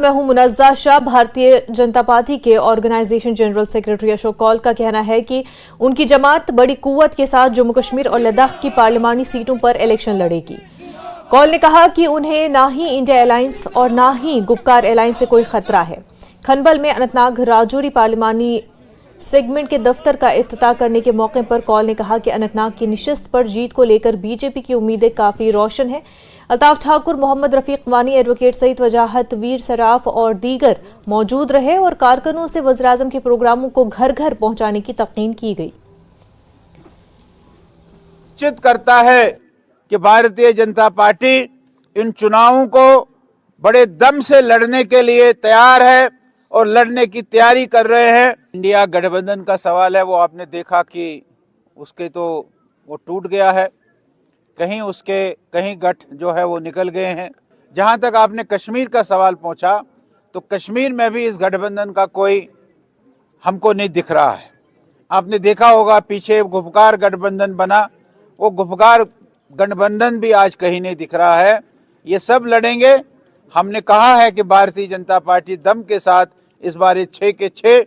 मैं हूं मुनज़्ज़ा शाह। भारतीय जनता पार्टी के organisation general secretary Ashok Kaul का कहना है कि उनकी जमात बड़ी कुव्वत के साथ जम्मू कश्मीर और लद्दाख की पार्लिमानी सीटों पर इलेक्शन लड़ेगी। कौल ने कहा कि उन्हें ना ही इंडिया अलायंस और ना ही गुपकार अलायंस से कोई खतरा है। खनबल में अनंतनाग राजौरी पार्लिमानी सेगमेंट के दफ्तर का इफ्तिताह करने के मौके पर कौल ने कहा कि अनंतनाग की निशिस्त पर जीत को लेकर बीजेपी की उम्मीदें काफी रोशन है। अल्ताफ ठाकुर, मोहम्मद रफीक वानी, एडवोकेट सईद वजाहत, वीर सराफ और दीगर मौजूद रहे और कारकुनों से वज़ीर-ए-आज़म के प्रोग्रामों को घर घर पहुंचाने की तल्कीन की गई। निश्चित करता है कि भारतीय जनता पार्टी इन चुनावों को बड़े दम से लड़ने के लिए तैयार है और लड़ने की तैयारी कर रहे हैं। इंडिया गठबंधन का सवाल है, वो आपने देखा कि उसके तो वो टूट गया है, कहीं गठ जो है वो निकल गए हैं। जहां तक आपने कश्मीर का सवाल पूछा तो कश्मीर में भी इस गठबंधन का कोई हमको नहीं दिख रहा है। आपने देखा होगा पीछे गुपकार गठबंधन बना, वो गुपकार गठबंधन भी आज कहीं नहीं दिख रहा है। ये सब लड़ेंगे। हमने कहा है कि भारतीय जनता पार्टी दम के साथ इस बार 6 के 6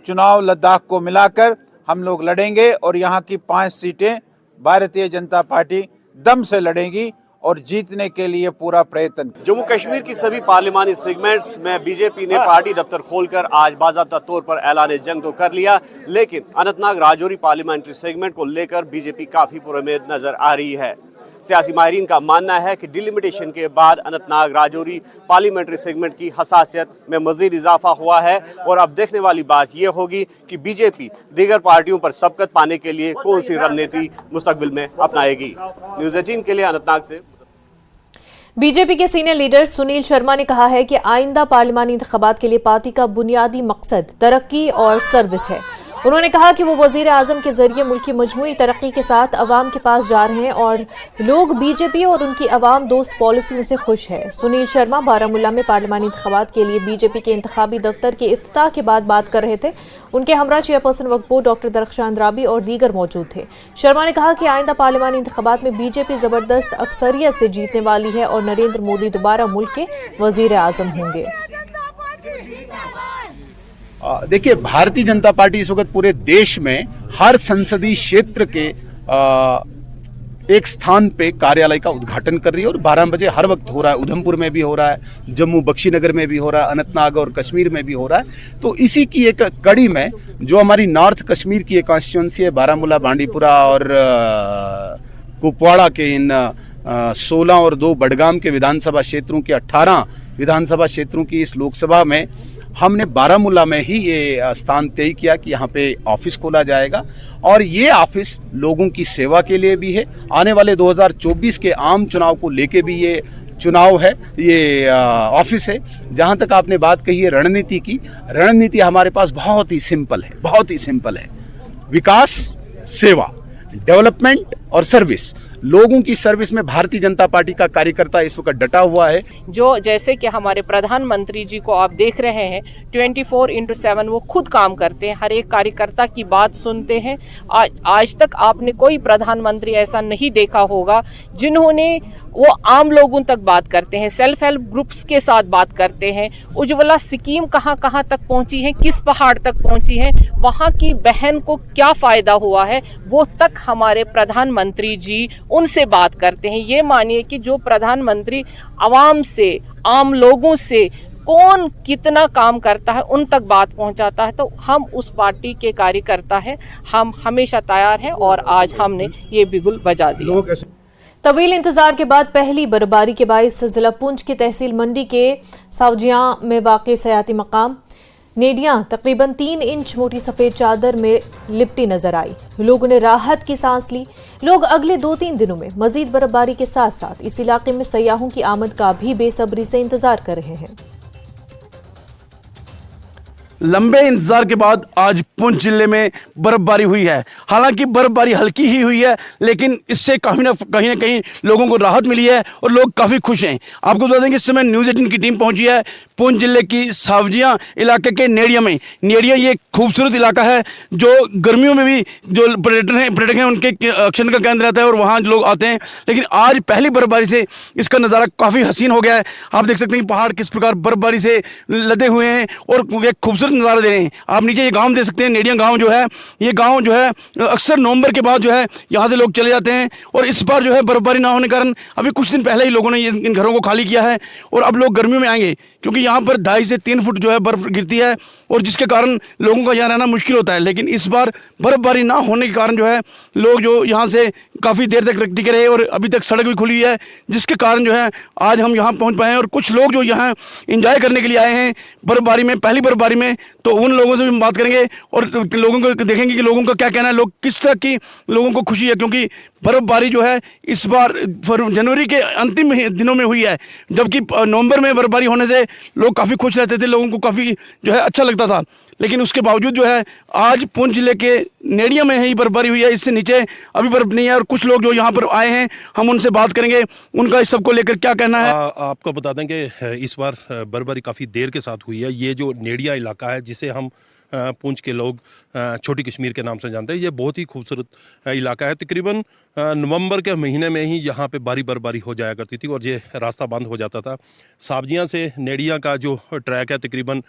चुनाव लद्दाख को मिलाकर हम लोग लड़ेंगे और यहाँ की 5 सीटें भारतीय जनता पार्टी दम से लड़ेगी और जीतने के लिए पूरा प्रयत्न। जम्मू कश्मीर की सभी पार्लिमानी सेगमेंट्स में बीजेपी ने पार्टी दफ्तर खोलकर आज बाज़ाब्ता तौर पर ऐलान जंग तो कर लिया, लेकिन अनंतनाग राजौरी पार्लियामेंट्री सेगमेंट को लेकर बीजेपी काफी पुरउम्मीद नजर आ रही है। सियासी माहिरीन का मानना है कि डिलिमिटेशन के बाद अनंतनाग राजौरी पार्लियामेंट्री सेगमेंट की हसासियत में मजीद इजाफा हुआ है और अब देखने वाली बात यह होगी कि बीजेपी दीगर पार्टियों पर सबकत पाने के लिए कौन सी रणनीति मुस्तकबिल में अपनाएगी। न्यूज़ 18 के लिए अनंतनाग से बीजेपी के सीनियर लीडर सुनील शर्मा ने कहा है कि आइंदा पार्लिमानी इंतखाबात के लिए पार्टी का बुनियादी मकसद तरक्की और सर्विस है। उन्होंने कहा कि वो वज़ीर-ए-आज़म के जरिए मुल्क की मजमूई तरक्की के साथ अवाम के पास जा रहे हैं और लोग बीजेपी और उनकी अवाम दोस्त पॉलिसियों से खुश है। सुनील शर्मा बारामूला में पार्लिमानी इंतखाबात के लिए बीजेपी के इंतखाबी दफ्तर के इफ्तिताह के बाद बात कर रहे थे। उनके हमरा चेयरपर्सन वक्फ बोर्ड डॉक्टर दरख्शान राबी और दीगर मौजूद थे। शर्मा ने कहा कि आइंदा पार्लिमानी इंतखाबात में बीजेपी जबरदस्त अक्सरियत से जीतने वाली है और नरेंद्र मोदी दोबारा मुल्क के वज़ीर-ए-आज़म होंगे। देखिए, भारतीय जनता पार्टी इस वक्त पूरे देश में हर संसदीय क्षेत्र के एक स्थान पे कार्यालय का उद्घाटन कर रही है और 12 बजे हर वक्त हो रहा है। उधमपुर में भी हो रहा है, जम्मू बख्शीनगर में भी हो रहा है, अनंतनाग और कश्मीर में भी हो रहा है। तो इसी की एक कड़ी में जो हमारी नॉर्थ कश्मीर की एक कॉन्स्टिट्यूंसी है, बारामूला, बांडीपुरा और कुपवाड़ा के इन 16 और 2 बडगाम के विधानसभा क्षेत्रों के 18 विधानसभा क्षेत्रों की इस लोकसभा में हमने बारामूला में ही ये स्थान तय किया कि यहाँ पे ऑफिस खोला जाएगा और ये ऑफिस लोगों की सेवा के लिए भी है। आने वाले 2024 के आम चुनाव को लेके भी ये चुनाव है, ये ऑफिस है। जहाँ तक आपने बात कही है रणनीति की, रणनीति हमारे पास बहुत ही सिंपल है, बहुत ही सिंपल है। विकास, सेवा, डेवलपमेंट और सर्विस। लोगों की सर्विस में भारतीय जनता पार्टी का कार्यकर्ता इस वक्त डटा हुआ है। जो जैसे कि हमारे प्रधानमंत्री जी को आप देख रहे हैं 24/7 वो खुद काम करते हैं, हर एक कार्यकर्ता की बात सुनते हैं। आज तक आपने कोई प्रधानमंत्री ऐसा नहीं देखा होगा जिन्होंने वो आम लोगों तक बात करते हैं, सेल्फ हेल्प ग्रुप्स के साथ बात करते हैं। उज्ज्वला स्कीम कहाँ कहाँ तक पहुँची है, किस पहाड़ तक पहुँची है, वहाँ की बहन को क्या फ़ायदा हुआ है, वो तक हमारे प्रधानमंत्री जी उनसे बात करते हैं। ये मानिए कि जो प्रधानमंत्री आवाम से, आम लोगों से कौन कितना काम करता है उन तक बात पहुंचाता है। तो हम उस पार्टी के कार्यकर्ता हैं, हम हमेशा तैयार हैं और आज हमने ये बिगुल बजा दिया। तवील इंतजार के बाद पहली बर्फबारी के बाइस जिला पुंछ की तहसील मंडी के सावजियां में वाक़ सयाती मकाम नेडियां तकरीबन 3 इंच मोटी सफेद चादर में लिपटी नजर आई। लोगों ने राहत की सांस ली। लोग अगले 2-3 दिनों में मजीद बर्फबारी के साथ साथ इस इलाके में सयाहों की आमद का भी बेसब्री से इंतजार कर रहे हैं। लंबे इंतजार के बाद आज पुंछ जिले में बर्फबारी हुई है। हालांकि बर्फबारी हल्की ही हुई है, लेकिन इससे कहीं ना कहीं लोगों को राहत मिली है और लोग काफ़ी खुश हैं। आपको बता दें कि इस समय न्यूज़ 18 की टीम पहुंची है पुंछ जिले की सावजियां इलाके के नेड़िया में। नेड़िया ये खूबसूरत इलाका है जो गर्मियों में भी जो पर्यटक हैं उनके आकर्षण का केंद्र रहता है और वहाँ लोग आते हैं। लेकिन आज पहली बर्फबारी से इसका नज़ारा काफ़ी हसीन हो गया है। आप देख सकते हैं कि पहाड़ किस प्रकार बर्फबारी से लदे हुए हैं और एक खूबसूरत नज़ारा दे रहे हैं। आप नीचे ये गांव देख सकते हैं, नेड़िया गांव जो है, ये गांव जो है अक्सर नवंबर के बाद जो है यहाँ से लोग चले जाते हैं और इस बार जो है बर्फबारी ना होने के कारण अभी कुछ दिन पहले ही लोगों ने इन घरों को खाली किया है और अब लोग गर्मियों में आएंगे क्योंकि यहाँ पर 2.5 से 3 फुट जो है बर्फ गिरती है और जिसके कारण लोगों का यहाँ रहना मुश्किल होता है। लेकिन इस बार बर्फबारी ना होने के कारण जो है लोग जो यहाँ से काफ़ी देर तक टिके रहे और अभी तक सड़क भी खुली हुई है, जिसके कारण जो है आज हम यहाँ पहुँच पाए हैं। और कुछ लोग जो यहाँ इंजॉय करने के लिए आए हैं बर्फबारी में, पहली बर्फबारी में, तो उन लोगों से भी हम बात करेंगे और लोगों को देखेंगे कि लोगों का क्या कहना है, लोग किस तरह की लोगों को खुशी है। क्योंकि बर्फबारी जो है इस बार जनवरी के अंतिम दिनों में हुई है, जबकि नवंबर में बर्फबारी होने से लोग काफ़ी खुश रहते थे, लोगों को काफ़ी जो है अच्छा लगता था। लेकिन उसके बावजूद जो है आज पुंछ जिले के नेड़िया में ही बर्फबारी हुई है, इससे नीचे अभी बर्फ नहीं है। और कुछ लोग जो यहाँ पर आए हैं हम उनसे बात करेंगे, उनका इस सब को लेकर क्या कहना है। आपको बता दें कि इस बार बर्फबारी काफ़ी देर के साथ हुई है। ये जो नेड़िया इलाका है जिसे हम पुंछ के लोग छोटी कश्मीर के नाम से जानते हैं, ये बहुत ही खूबसूरत इलाका है। तकरीबन नवंबर के महीने में ही यहाँ पे भारी बर्फबारी हो जाया करती थी और ये रास्ता बंद हो जाता था। सावजियाँ से नेड़िया का जो ट्रैक है तकरीबन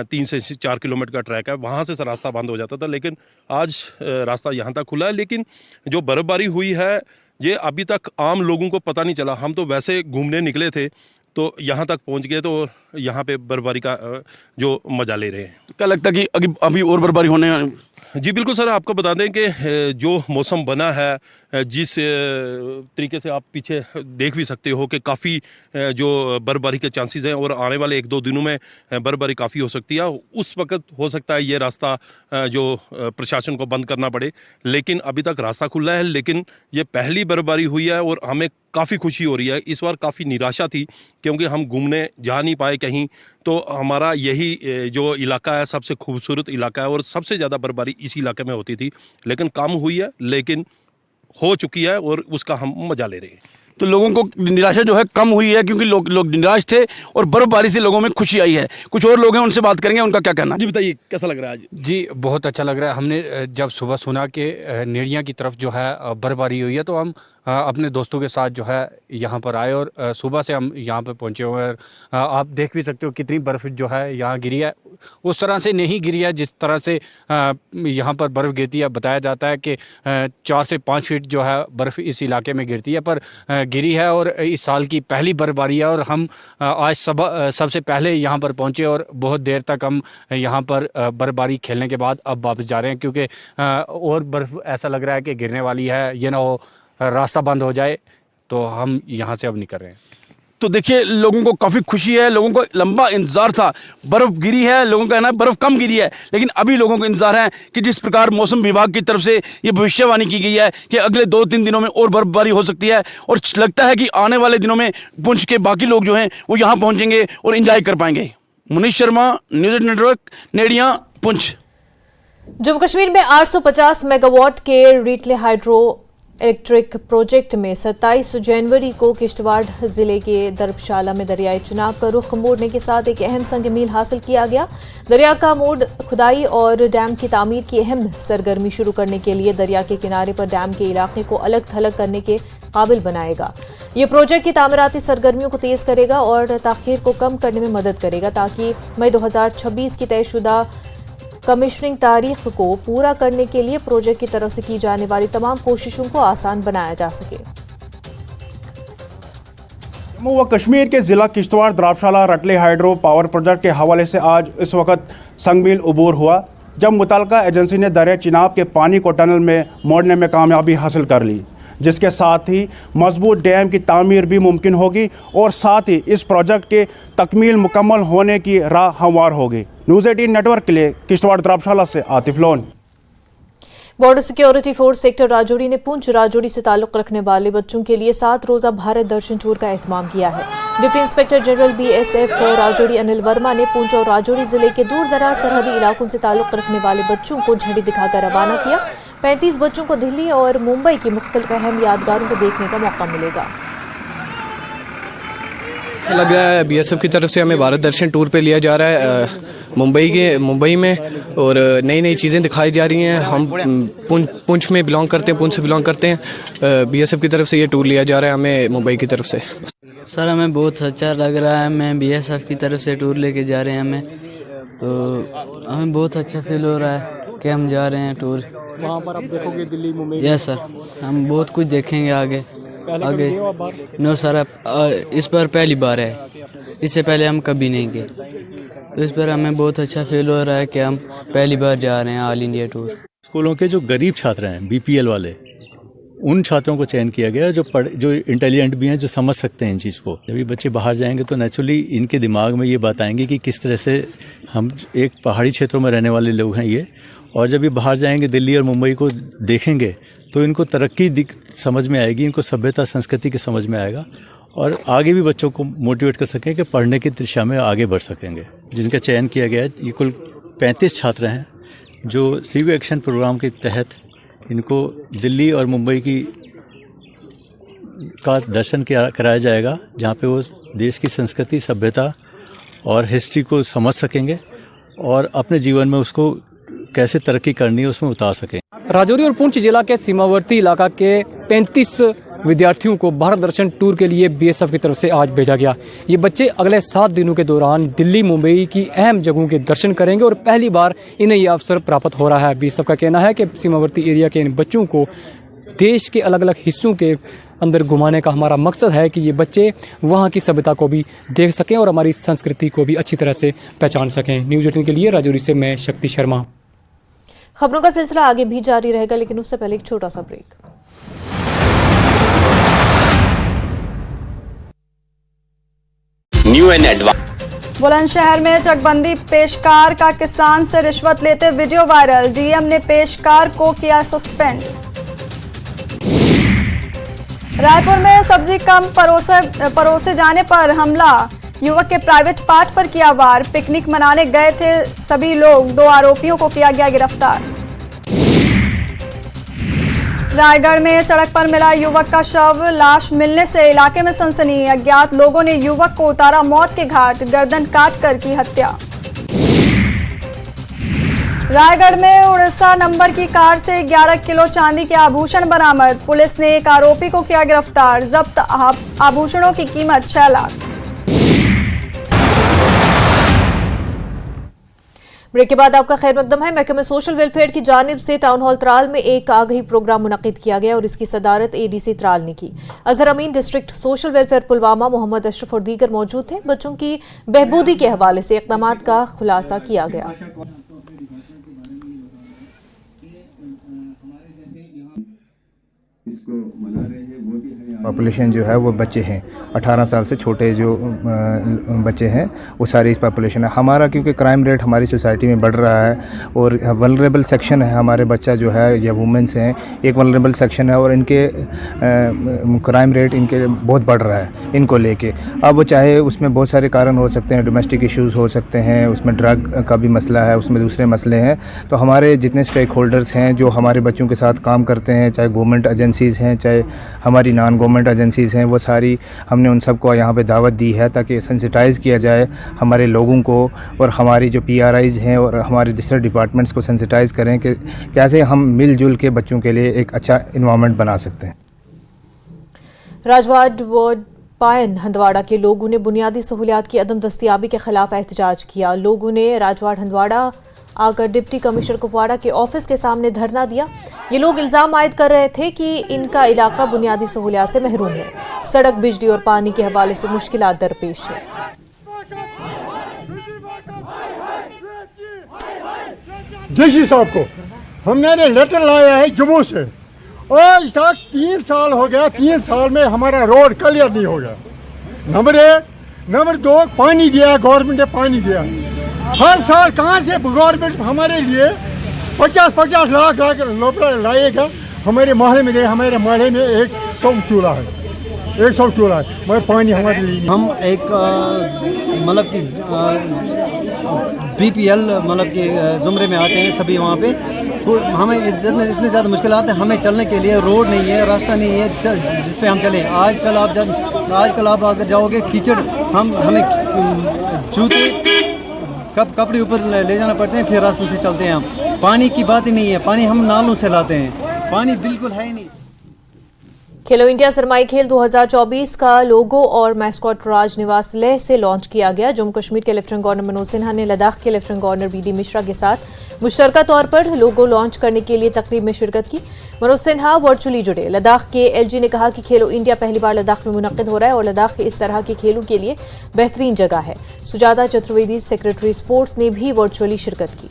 3 से 4 किलोमीटर का ट्रैक है, वहाँ से रास्ता बंद हो जाता था। लेकिन आज रास्ता यहाँ तक खुला है। लेकिन जो बर्फबारी हुई है ये अभी तक आम लोगों को पता नहीं चला। हम तो वैसे घूमने निकले थे तो यहाँ तक पहुँच गए तो यहाँ पे बर्फबारी का जो मज़ा ले रहे हैं। क्या लगता है कि अभी और बर्फबारी होने? जी बिल्कुल सर, आपको बता दें कि जो मौसम बना है, जिस तरीके से आप पीछे देख भी सकते हो कि काफ़ी जो बर्फबारी के चांसेस हैं और आने वाले 1-2 दिनों में बर्फबारी काफ़ी हो सकती है। उस वक्त हो सकता है ये रास्ता जो प्रशासन को बंद करना पड़े, लेकिन अभी तक रास्ता खुला है। लेकिन ये पहली बर्फबारी हुई है और हमें काफ़ी खुशी हो रही है। इस बार काफ़ी निराशा थी क्योंकि हम घूमने जा नहीं पाए कहीं, तो हमारा यही जो इलाका है सबसे खूबसूरत इलाका है और सबसे ज़्यादा बर्फबारी इसी इलाके में होती थी। लेकिन कम हुई है, लेकिन हो चुकी है और उसका हम मज़ा ले रहे हैं। तो लोगों को निराशा जो है कम हुई है क्योंकि लोग निराश थे और बर्फबारी से लोगों में खुशी आई है। कुछ और लोग हैं, उनसे बात करेंगे, उनका क्या कहना। जी बताइए, कैसा लग रहा है आज? जी बहुत अच्छा लग रहा है। हमने जब सुबह सुना कि नेड़िया की तरफ जो है बर्फबारी हुई है तो हम अपने दोस्तों के साथ जो है यहाँ पर आए और सुबह से हम यहाँ पर पहुँचे हुए हैं। आप देख भी सकते हो कितनी बर्फ़ जो है यहाँ गिरी है। उस तरह से नहीं गिरी है जिस तरह से यहाँ पर बर्फ़ गिरती है। बताया जाता है कि 4 से 5 फीट जो है बर्फ़ इस इलाके में गिरती है, पर गिरी है और इस साल की पहली बर्फबारी है। और हम आज सबसे पहले यहाँ पर पहुँचे और बहुत देर तक हम यहाँ पर बर्फबारी खेलने के बाद अब वापस जा रहे हैं क्योंकि और बर्फ़ ऐसा लग रहा है कि गिरने वाली है। ये ना हो रास्ता बंद हो जाए, तो हम यहाँ से अब निकल रहे हैं। तो देखिए लोगों को काफ़ी खुशी है, लोगों को लंबा इंतज़ार था। बर्फ़ गिरी है, लोगों का कहना है बर्फ़ कम गिरी है, लेकिन अभी लोगों को इंतज़ार है कि जिस प्रकार मौसम विभाग की तरफ से ये भविष्यवाणी की गई है कि अगले 2-3 दिनों में और बर्फबारी हो सकती है और लगता है कि आने वाले दिनों में पुंछ के बाकी लोग जो हैं वो यहाँ पहुँचेंगे और इंजॉय कर पाएंगे। Munish Sharma, news 18 network, Neriya, Poonch. जम्मू कश्मीर में 850 मेगावाट के रीटले हाइड्रो इलेक्ट्रिक प्रोजेक्ट में 27 जनवरी को किश्तवाड़ जिले के दरबशाला में दरियाई चुनाव का रुख मोड़ने के साथ एक अहम संग मील हासिल किया गया। दरिया का मोड़ खुदाई और डैम की तामीर की अहम सरगर्मी शुरू करने के लिए दरिया के किनारे पर डैम के इलाके को अलग थलग करने के काबिल बनाएगा। ये प्रोजेक्ट की तामीराती सरगर्मियों को तेज करेगा और ताखीर को कम करने में मदद करेगा ताकि मई 2026 की तयशुदा कमिश्निंग तारीख को पूरा करने के लिए प्रोजेक्ट की तरफ से की जाने वाली तमाम कोशिशों को आसान बनाया जा सके। जम्मू व कश्मीर के जिला किश्तवाड़ द्राबशाला रटले हाइड्रो पावर प्रोजेक्ट के हवाले से आज इस वक्त संगमील उबूर हुआ, जब मुतल्लिका एजेंसी ने दरिया चिनाब के पानी को टनल में मोड़ने में कामयाबी हासिल कर ली, जिसके साथ ही मजबूत डैम की तामीर भी मुमकिन होगी और साथ ही इस प्रोजेक्ट के तकमील मुकम्मल होने की राह हमवार होगी। न्यूज़ 18 नेटवर्क के लिए किश्तवाड़ द्राबशाला से Atif loan. Border security force sector Rajouri ने पुंछ राजौरी से ताल्लुक रखने वाले बच्चों के लिए 7 रोजा भारत दर्शन टूर का एहतमाम किया है। Deputy inspector general BSF Rajouri Anil Verma ने पुंछ और राजौरी जिले के दूर दराज सरहदी इलाकों से ताल्लुक रखने वाले बच्चों को झंडी दिखाकर रवाना किया। 35 बच्चों को दिल्ली और मुंबई की मुख्तलिफ अहम यादगारों को देखने का मौका मिलेगा। अच्छा लग रहा है, BSF की तरफ से हमें भारत दर्शन टूर पे लिया जा रहा है मुंबई में, और नई नई चीज़ें दिखाई जा रही हैं। हम पुंछ में बिलोंग करते हैं, पुंछ से बिलोंग करते हैं। BSF की तरफ से ये टूर लिया जा रहा है हमें मुंबई की तरफ से। सर हमें बहुत अच्छा लग रहा है, मैं BSF की तरफ से टूर लेके जा रहे हैं हमें, तो हमें बहुत अच्छा फील हो रहा है कि हम जा रहे हैं टूर। वहाँ पर आप देखोगे दिल्ली मुंबई? यस सर, हम बहुत कुछ देखेंगे आगे। नो सर, इस बार पहली बार है, इससे पहले हम कभी नहीं गए, तो इस बार हमें बहुत अच्छा फील हो रहा है कि हम पहली बार जा रहे हैं ऑल इंडिया टूर। स्कूलों के जो गरीब छात्र हैं, BPL वाले, उन छात्रों को चयन किया गया जो इंटेलिजेंट भी हैं, जो समझ सकते हैं इन चीज़ को। जब ये बच्चे बाहर जाएंगे तो नेचुरली इनके दिमाग में ये बात आएंगी कि किस तरह से हम एक पहाड़ी क्षेत्रों में रहने वाले लोग हैं ये, और जब ये बाहर जाएंगे दिल्ली और मुंबई को देखेंगे तो इनको तरक्की समझ में आएगी, इनको सभ्यता संस्कृति की समझ में आएगा, और आगे भी बच्चों को मोटिवेट कर सकें कि पढ़ने की दिशा में आगे बढ़ सकेंगे। जिनका चयन किया गया है, ये कुल 35 छात्र हैं जो CV एक्शन प्रोग्राम के तहत इनको दिल्ली और मुंबई का दर्शन कराया जाएगा, जहाँ पे वो देश की संस्कृति, सभ्यता और हिस्ट्री को समझ सकेंगे और अपने जीवन में उसको कैसे तरक्की करनी है उसमें उतार सकें। राजौरी और पुंछ जिला के सीमावर्ती इलाका के 35 विद्यार्थियों को भारत दर्शन टूर के लिए BSF की तरफ से आज भेजा गया। ये बच्चे अगले 7 दिनों के दौरान दिल्ली मुंबई की अहम जगहों के दर्शन करेंगे और पहली बार इन्हें यह अवसर प्राप्त हो रहा है। BSF का कहना है कि सीमावर्ती एरिया के इन बच्चों को देश के अलग अलग हिस्सों के अंदर घुमाने का हमारा मकसद है कि ये बच्चे वहाँ की सभ्यता को भी देख सकें और हमारी संस्कृति को भी अच्छी तरह से पहचान सकें। न्यूज़ 18 के लिए राजौरी से मैं शक्ति शर्मा। खबरों का सिलसिला आगे भी जारी रहेगा, लेकिन उससे पहले एक छोटा सा break. New and advance. Bulandshahr में चकबंदी पेशकार का किसान से रिश्वत लेते वीडियो वायरल, DM ने पेशकार को किया सस्पेंड। रायपुर में सब्जी कम परोसे जाने पर हमला, युवक के प्राइवेट पार्ट पर किया वार, पिकनिक मनाने गए थे सभी लोग, 2 आरोपियों को किया गया गिरफ्तार। रायगढ़ में सड़क पर मिला युवक का शव, लाश मिलने से इलाके में सनसनी, अज्ञात लोगों ने युवक को उतारा मौत के घाट, गर्दन काटकर की हत्या। रायगढ़ में उड़ीसा नंबर की कार से 11 किलो चांदी के आभूषण बरामद, पुलिस ने एक आरोपी को किया गिरफ्तार, जब्त आभूषणों की कीमत 6 लाख। ब्रेक के बाद आपका खैर मकदम है। महकमे सोशल वेलफेयर की जानिब से टाउन हॉल त्राल में एक आगाही प्रोग्राम मुनक्किद किया गया और इसकी सदारत ADC त्राल ने की। Azhar Amin, district social welfare Pulwama, Mohammad Ashraf और दीगर मौजूद थे। बच्चों की बहबूदी के हवाले से इक़दाम का खुलासा किया गया। पॉपुलेशन जो है वो बच्चे हैं, 18 साल से छोटे जो बच्चे हैं वो सारी इस पॉपुलेशन है। हमारा क्योंकि क्राइम रेट हमारी सोसाइटी में बढ़ रहा है और वल्नरेबल सेक्शन है, हमारे बच्चा जो है या वुमेंस हैं एक वल्नरेबल सेक्शन है और इनके क्राइम रेट इनके बहुत बढ़ रहा है इनको लेके। अब वो चाहे उसमें बहुत सारे कारण हो सकते हैं, डोमेस्टिक इश्यूज़ हो सकते हैं, उसमें ड्रग का भी मसला है, उसमें दूसरे मसले हैं। तो हमारे जितने स्टेक होल्डर्स हैं जो हमारे बच्चों के साथ काम करते हैं, चाहे गवर्नमेंट एजेंसीज़ हैं चाहे हमारी नॉन गवर्नमेंट एजेंसीज़ हैं, वो सारी हमने उन सबको यहाँ पे दावत दी है ताकि सेंसिटाइज़ किया जाए हमारे लोगों को और हमारी जो PRIs हैं और हमारे दूसरे डिपार्टमेंट्स को सेंसिटाइज़ करें कि कैसे हम मिलजुल के बच्चों के लिए एक अच्छा इन्वायरमेंट बना सकते हैं। राजवाड़ वार्ड पायन हंदवाड़ा के लोगों ने बुनियादी सहूलियात की अदम दस्तियाबी के खिलाफ एहतजाज किया। लोगों ने राजवाड़ हंदवाड़ा आकर डिप्टी कमिश्नर कुपवाड़ा के ऑफिस के सामने धरना दिया। ये लोग इल्जाम आयद कर रहे थे कि इनका इलाका बुनियादी सहूलियात से महरूम है, सड़क, बिजली और पानी के हवाले से मुश्किलात दरपेश है। डीसी साहब को हमने लेटर लाया है जम्मू से और इस 3 साल हो गया, 3 साल में हमारा रोड क्लियर नहीं हो गया। नंबर 1, नंबर 2 पानी दिया, गवर्नमेंट ने पानी दिया। हर साल कहाँ से गवर्नमेंट हमारे लिए 50-50 लाख लाएगा। हमारे मोहल्ले में हमारे मोहल्ले में 100 चूल्हा है, 100 चूल्हा है, मगर पानी हमारे लिए। हम एक मतलब कि BPL मतलब कि ज़ुमरे में आते हैं सभी वहाँ पे। हमें इतने ज़्यादा मुश्किलात हैं, हमें चलने के लिए रोड नहीं है, रास्ता नहीं है जिस पे हम चलें। आजकल आप अगर जाओगे कीचड़, हमें जूते कपड़े ऊपर ले जाना पड़ते हैं, फिर रास्ते से चलते हैं हम। पानी की बात ही नहीं है, पानी हम नालों से लाते हैं, पानी बिल्कुल है ही नहीं। खेलो इंडिया सरमाई खेल 2024 का लोगो और मैस्कॉट राजनिवास लेह से लॉन्च किया गया। जम्मू कश्मीर के लेफ्टिनेंट गवर्नर मनोज सिन्हा ने लद्दाख के लेफ्टिनेंट गवर्नर BD मिश्रा के साथ मुश्तरका तौर पर लोगो लॉन्च करने के लिए तकरीब में शिरकत की। मनोज सिन्हा वर्चुअली जुड़े। लद्दाख के LG ने कहा कि खेलो इंडिया पहली बार लद्दाख में मुनक्किद हो रहा है और लद्दाख इस तरह के खेलों के लिए बेहतरीन जगह है। सुजाता चतुर्वेदी सेक्रेटरी स्पोर्ट्स ने भी वर्चुअली शिरकत की।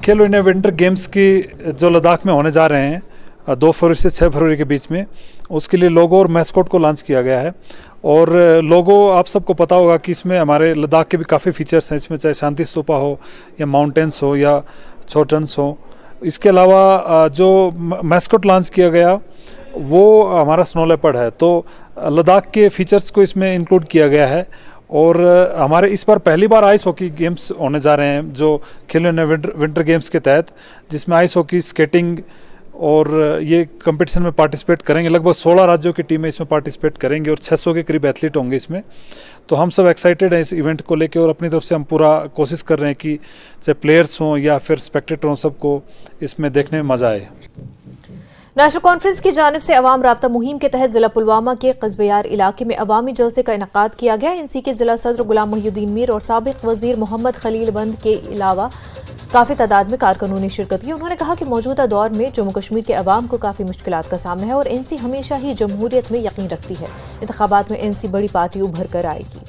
खेलो इंडिया विंटर गेम्स की जो लद्दाख में होने जा रहे हैं 2 फरवरी से 6 फरवरी के बीच में, उसके लिए लोगो और मैस्कॉट को लॉन्च किया गया है। और लोगो आप सबको पता होगा कि इसमें हमारे लद्दाख के भी काफ़ी फीचर्स हैं। इसमें चाहे शांति स्तूपा हो या माउंटेन्स हो या छोटन्स हो। इसके अलावा जो मैस्कॉट लॉन्च किया गया वो हमारा स्नो लेपर्ड है। तो लद्दाख के फीचर्स को इसमें इंक्लूड किया गया है। और हमारे इस बार पहली बार आइस हॉकी गेम्स होने जा रहे हैं जो खेलो इंडिया विंटर गेम्स के तहत, जिसमें आइस हॉकी, स्केटिंग और ये कंपटीशन में पार्टिसिपेट करेंगे। लगभग 16 राज्यों की टीमें इसमें पार्टिसिपेट करेंगे और 600 के करीब एथलीट होंगे इसमें। तो हम सब एक्साइटेड हैं इस इवेंट को लेके और अपनी तरफ से हम पूरा कोशिश कर रहे हैं कि चाहे प्लेयर्स हों या फिर स्पेक्टेटर हों, सबको इसमें देखने में मज़ा आए। नेशनल कॉन्फ्रेंस की जानिब से अवाम राब्ता मुहिम के तहत जिला पुलवामा के कस्बेयार इलाके में अवामी जलसे का इनकाद किया गया। NC के जिला सदर गुलाम मोहिउद्दीन मीर और साबिक वजीर मोहम्मद खलील बंद के अलावा काफ़ी तादाद में कारकुनों ने शिरकत की। उन्होंने कहा कि मौजूदा दौर में जम्मू कश्मीर के अवाम को काफ़ी मुश्किलात का सामना है और NC हमेशा ही जमहूरियत में यकीन रखती है। इंतखाबात में NC बड़ी पार्टी उभर कर आएगी।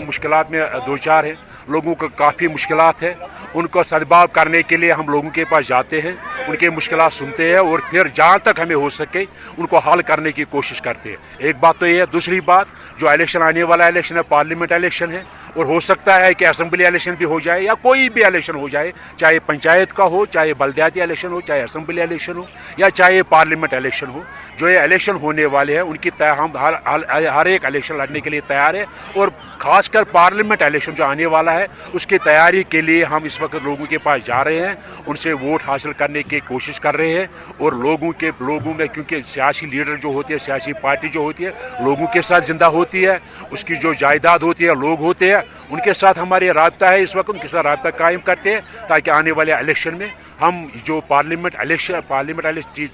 मुश्किलात में दो चार है, लोगों को काफ़ी मुश्किलात है। उनको सद्भाव करने के लिए हम लोगों के पास जाते हैं, उनके मुश्किलात सुनते हैं और फिर जहाँ तक हमें हो सके उनको हल करने की कोशिश करते हैं। एक बात तो ये है। दूसरी बात, जो इलेक्शन आने वाला इलेक्शन है, पार्लियामेंट इलेक्शन है और हो सकता है कि असेंबली इलेक्शन भी हो जाए या कोई भी इलेक्शन हो जाए, चाहे पंचायत का हो, चाहे बल्दियाती इलेक्शन हो, चाहे असेंबली इलेक्शन हो या चाहे पार्लियामेंट इलेक्शन हो। जो ये इलेक्शन होने वाले हैं उनकी हम हर एक इलेक्शन लड़ने के लिए तैयार है और ख़ासकर पार्लियामेंट इलेक्शन जो आने वाला है उसकी तैयारी के लिए हम इस वक्त लोगों के पास जा रहे हैं, उनसे वोट हासिल करने की कोशिश कर रहे हैं। और लोगों में क्योंकि सियासी लीडर जो होते हैं, सियासी पार्टी जो होती है लोगों के साथ ज़िंदा होती है, उसकी जो जायदाद होती है, लोग होते हैं, उनके साथ हमारे राब्ता है। इस वक्त उनके साथ राब्ता कायम करते हैं ताकि आने वाले इलेक्शन में हम जो पार्लियामेंट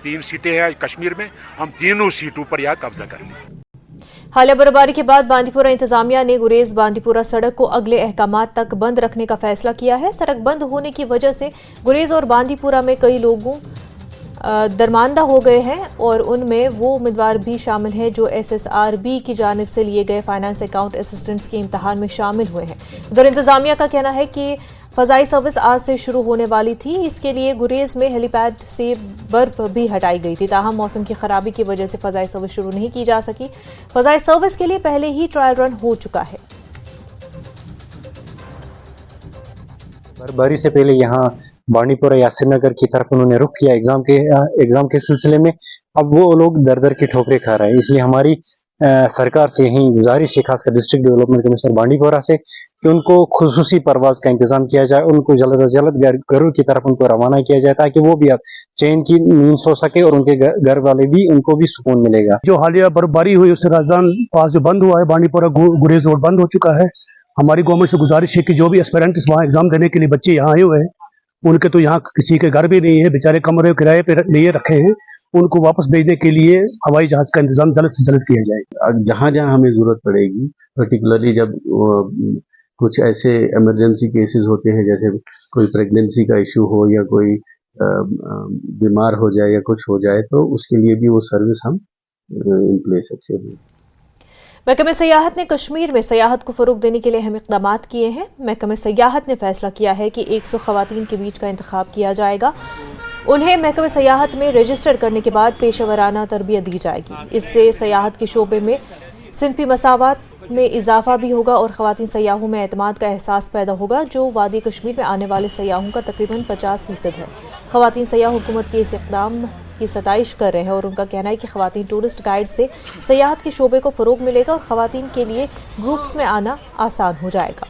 3 सीटें हैं कश्मीर में, हम तीनों सीटों पर यहाँ कब्जा कर लें। हालिया बर्फबारी के बाद बांदीपुरा इंतजामिया ने गुरेज बांदीपुरा सड़क को अगले अहकामात तक बंद रखने का फैसला किया है। सड़क बंद होने की वजह से गुरेज और बांदीपुरा में कई लोगों दरमानदा हो गए हैं और उनमें वो उम्मीदवार भी शामिल हैं जो SSRB की जानिब से लिए गए फाइनेंस अकाउंट असिस्टेंट्स के इम्तहान में शामिल हुए हैं। उधर इंतजामिया का कहना है कि फ़ज़ाई सर्विस आज से शुरू होने वाली थी। इसके लिए गुरेज में हेलीपैड से बर्फ भी हटाई गई थी, ताहम मौसम की खराबी की वजह से फ़ज़ाई सर्विस शुरू नहीं की जा सकी। फ़ज़ाई सर्विस के लिए पहले ही ट्रायल रन हो चुका है। बर्फबारी से पहले यहाँ बांडीपुरा या श्रीनगर की तरफ उन्होंने रुख किया एग्जाम के सिलसिले में। अब वो लोग दर दर की ठोकरें खा रहे हैं। इसलिए हमारी सरकार से यही गुजारिश है, खासकर डिस्ट्रिक्ट डेवलपमेंट कमिश्नर बांडीपुरा से, कि उनको खुसूसी परवाज का इंतजाम किया जाए, उनको जल्द अज जल्द गरुड़ की तरफ उनको रवाना किया जाए ताकि वो भी अब चैन की नींद सो सके और उनके घर वाले भी, उनको भी सुकून मिलेगा। जो हालिया बर्फबारी हुई उससे राजधान पास जो बंद हुआ है, बांडीपुरा गुरेज रोड बंद हो चुका है। हमारी गवर्नमेंट से गुजारिश है कि जो भी एस्पिरेंट्स वहाँ एग्जाम देने के लिए बच्चे यहाँ आए हुए हैं, उनके तो यहाँ किसी के घर भी नहीं है, बेचारे कमरे किराए पे लिए रखे हैं, उनको वापस भेजने के लिए हवाई जहाज का इंतजाम जल्द से जल्द किया जाए। जहाँ जहाँ हमें जरूरत पड़ेगी, पर्टिकुलरली जब कुछ ऐसे इमरजेंसी केसेस होते हैं, जैसे कोई प्रेगनेंसी का इशू हो या कोई बीमार हो जाए या कुछ हो जाए, तो उसके लिए भी वो सर्विस हम इन प्लेस रखे हुए। महकमे सयाहत ने कश्मीर में सयाहत को फ़रोग देने के लिए अहम इक़दाम किए हैं। महकमे सयाहत ने फैसला किया है कि 100 ख़वातीन के बीच का इंतखाब किया जाएगा। उन्हें महकमे सयाहत में रजिस्टर करने के बाद पेशेवराना तरबियत दी जाएगी। इससे सयाहत के शोबे में सिनफी मसावत में इजाफा भी होगा और ख़वातीन सयाहों में एतमाद का एहसास पैदा होगा, जो वादी कश्मीर में आने वाले सयाहों का तकरीबन 50% है। ख़वातीन सयाह हुकूमत के इस इक़दाम की सताइश कर रहे हैं और उनका कहना है कि ख़वातीन टूरिस्ट गाइड से सयाहत के शोबे को फ़रोग मिलेगा और ख़वातीन के लिए ग्रुप्स में आना आसान हो जाएगा।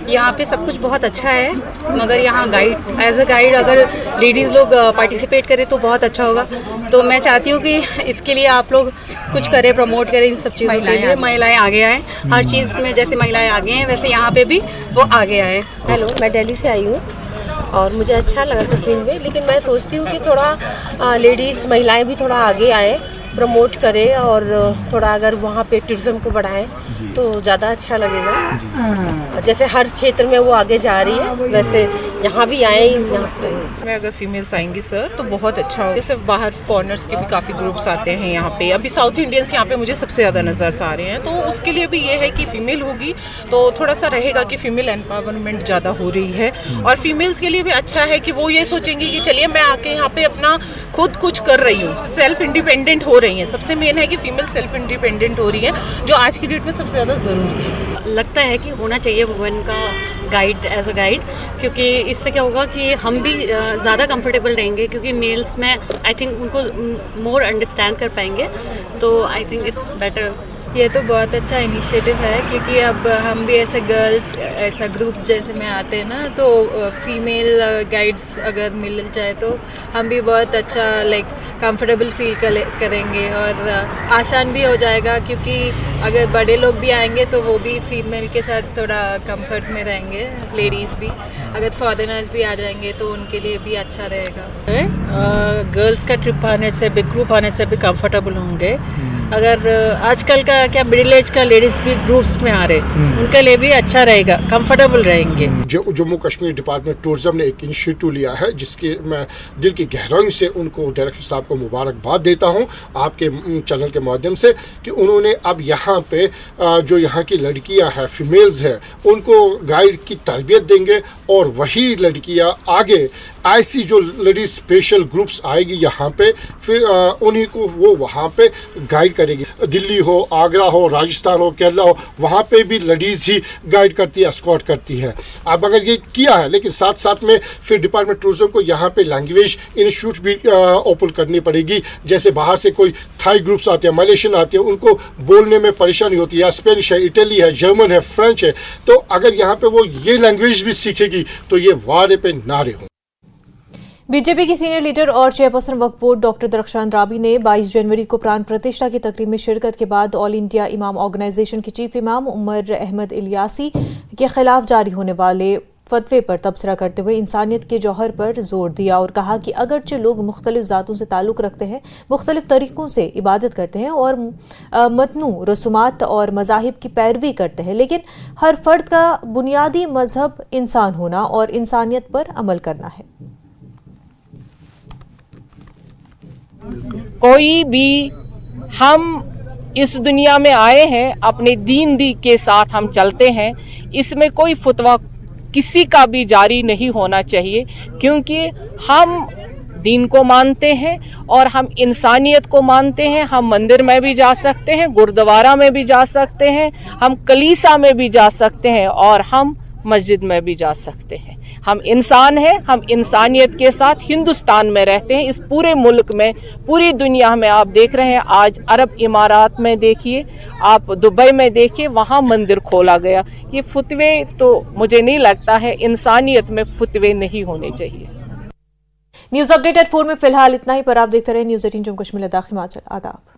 यहाँ पे सब कुछ बहुत अच्छा है, मगर यहाँ गाइड एज अ गाइड अगर लेडीज़ लोग पार्टिसिपेट करें तो बहुत अच्छा होगा। तो मैं चाहती हूँ कि इसके लिए आप लोग कुछ करें, प्रमोट करें इन सब चीज़ों के लिए। महिलाएं आगे आएँ, हर चीज़ में जैसे महिलाएं आगे हैं वैसे यहाँ पे भी वो आगे आएँ। हेलो, मैं दिल्ली से आई हूँ और मुझे अच्छा लगा कश्मीर में, लेकिन मैं सोचती हूँ कि थोड़ा लेडीज़ महिलाएं भी थोड़ा आगे आए, प्रमोट करें और थोड़ा अगर वहाँ पे टूरिज्म को बढ़ाएं तो ज़्यादा अच्छा लगेगा। जैसे हर क्षेत्र में वो आगे जा रही है वैसे यहाँ भी आए। यहाँ पे में अगर फीमेल्स आएंगी सर तो बहुत अच्छा होगा। जैसे बाहर फॉरेनर्स के भी काफ़ी ग्रुप्स आते हैं यहाँ पे, अभी साउथ इंडियंस यहाँ पे मुझे सबसे ज़्यादा नज़र आ रहे हैं, तो उसके लिए भी ये है कि फ़ीमेल होगी तो थोड़ा सा रहेगा कि फ़ीमेल एम्पावरमेंट ज़्यादा हो रही है। और फीमेल्स के लिए भी अच्छा है कि वो ये सोचेंगी कि चलिए मैं आके यहाँ पे अपना खुद कुछ कर रही हूँ, सेल्फ इंडिपेंडेंट हो रही हैं। सबसे मेन है कि फीमेल सेल्फ इंडिपेंडेंट हो रही है, जो आज की डेट में सबसे ज़्यादा ज़रूरी है। लगता है कि होना चाहिए वुमेन का गाइड एज अ गाइड, क्योंकि इससे क्या होगा कि हम भी ज़्यादा कंफर्टेबल रहेंगे, क्योंकि मेल्स में आई थिंक उनको मोर अंडरस्टैंड कर पाएंगे, तो आई थिंक इट्स बेटर। ये तो बहुत अच्छा इनिशिएटिव है, क्योंकि अब हम भी ऐसे गर्ल्स ऐसा ग्रुप जैसे में आते हैं ना, तो फीमेल गाइड्स अगर मिल जाए तो हम भी बहुत अच्छा लाइक कंफर्टेबल फील करेंगे और आसान भी हो जाएगा, क्योंकि अगर बड़े लोग भी आएंगे तो वो भी फीमेल के साथ थोड़ा कंफर्ट में रहेंगे, लेडीज़ भी। अगर फॉरेनर्स भी आ जाएंगे तो उनके लिए भी अच्छा रहेगा। गर्ल्स का ट्रिप आने से भी, ग्रुप आने से भी कंफर्टेबल होंगे। अगर आजकल का क्या मिडिल एज का लेडीज़ भी ग्रुप्स में आ रहे, उनके लिए भी अच्छा रहेगा, कंफर्टेबल रहेंगे। जम्मू कश्मीर डिपार्टमेंट टूरिज्म ने एक इनिशिएटिव लिया है, जिसके मैं दिल की गहराई से उनको डायरेक्टर साहब को मुबारकबाद देता हूं आपके चैनल के माध्यम से, कि उन्होंने अब यहाँ पे जो यहाँ की लड़कियाँ हैं, फीमेल्स हैं, उनको गाइड की तरबियत देंगे और वही लड़कियाँ आगे ऐसी जो लेडीज स्पेशल ग्रुप्स आएगी यहाँ पे, फिर उन्हीं को वो वहाँ पे गाइड करेगी। दिल्ली हो, आगरा हो, राजस्थान हो, केरला हो, वहाँ पे भी लेडीज़ ही गाइड करती है, एस्कॉर्ट करती है। अब अगर ये किया है, लेकिन साथ साथ में फिर डिपार्टमेंट टूरिज्म को यहाँ पे लैंग्वेज इंस्टीट्यूट भी ओपन करनी पड़ेगी। जैसे बाहर से कोई थाई ग्रुप्स आते हैं, मलेशियन आते हैं, उनको बोलने में परेशानी होती है, स्पेनिश है, इटली है, जर्मन है, फ्रेंच है, तो अगर यहाँ पे वो ये लैंग्वेज भी सीखेगी तो ये वारे पे नारे हों। बीजेपी की सीनियर लीडर और चेयरपर्सन वक्फ बोर्ड डॉक्टर दरख्शान राबी ने 22 जनवरी को प्राण प्रतिष्ठा की तकरीब में शिरकत के बाद ऑल इंडिया इमाम ऑर्गेनाइजेशन के चीफ इमाम उमर अहमद इलियासी के खिलाफ जारी होने वाले फतवे पर तबसरा करते हुए इंसानियत के जौहर पर जोर दिया और कहा कि अगरचे लोग मुख्तलिफ ज़ातों से ताल्लुक़ रखते हैं, मुख्तलिफ तरीक़ों से इबादत करते हैं और मतनू रसूमात और मज़ाहिब की पैरवी करते हैं, लेकिन हर फ़र्द का बुनियादी मज़हब इंसान होना और इंसानियत पर अमल करना है। कोई भी हम इस दुनिया में आए हैं, अपने दीन के साथ हम चलते हैं, इसमें कोई फतवा किसी का भी जारी नहीं होना चाहिए, क्योंकि हम दीन को मानते हैं और हम इंसानियत को मानते हैं। हम मंदिर में भी जा सकते हैं, गुरुद्वारा में भी जा सकते हैं, हम कलीसा में भी जा सकते हैं और हम मस्जिद में भी जा सकते हैं। हम इंसान हैं, हम इंसानियत के साथ हिंदुस्तान में रहते हैं, इस पूरे मुल्क में, पूरी दुनिया में। आप देख रहे हैं आज अरब इमारात में देखिए, आप दुबई में देखिए, वहाँ मंदिर खोला गया। ये फतवे तो मुझे नहीं लगता है, इंसानियत में फतवे नहीं होने चाहिए। न्यूज़ अपडेट एट 4 में फिलहाल इतना ही, पर आप देखते रहे न्यूज़ 18 जम्मू कश्मीर लद्दाख हिमाचल। आदाब।